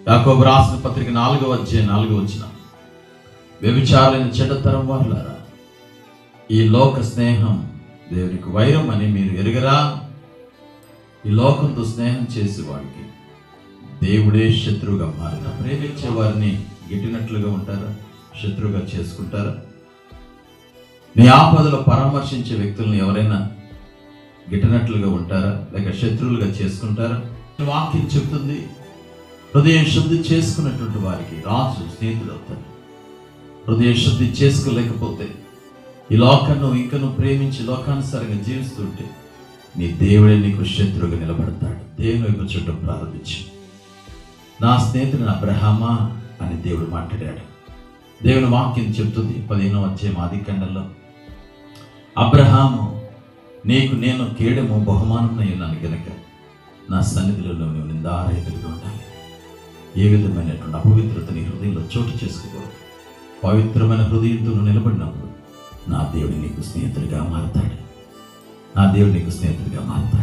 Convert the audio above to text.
యాకోబు రాసిన పత్రిక 4వ అధ్యాయం 4వ వచనం, వ్యభిచారులైన చెడ్డతరం వారులారా, ఈ లోక స్నేహం దేవునికి వైరం అని మీరు ఎరుగరా? ఈ లోకంతో స్నేహం చేసేవాడికి దేవుడే శత్రువుగా మారుతారు. ప్రేమించే వారిని గిట్టినట్లుగా ఉంటారా? శత్రువుగా చేసుకుంటారా? నీ ఆపదలో పరామర్శించే వ్యక్తులను ఎవరైనా గిట్టినట్లుగా ఉంటారా, లేక శత్రువులుగా చేసుకుంటారా? వాక్యం చెప్తుంది, హృదయం శుద్ధి చేసుకున్నటువంటి వారికి రాజు స్నేహితుడు అవుతాడు. హృదయం శుద్ధి చేసుకోలేకపోతే ఈ లోకాన్ని ఇంకా నువ్వు ప్రేమించి లోకానుసారంగా జీవిస్తుంటే నీ దేవుడే నీకు శత్రువుగా నిలబడతాడు. దేవుని వైపు చూడటం ప్రారంభించు. నా స్నేహితుడు అబ్రహామా అని దేవుడు మాట్లాడాడు. దేవుని వాక్యం చెప్తుంది 15వ అధ్యాయం ఆదికాండంలో, అబ్రహాము నీకు నేను కేడము బహుమానం ఉన్నాను గనక నా సన్నిధిలో నువ్వు నిందారహితుడిగా ఉండాలి. ఏ విధమైనటువంటి అపవిత్రత నీ హృదయంలో చోటు చేసుకోకూడదు. పవిత్రమైన హృదయంతో నువ్వు నిలబడినప్పుడు నా దేవుడు నీకు స్నేహితుడిగా మారుతాడు. నా దేవుడు నీకు స్నేహితుడిగా మారుతాడు.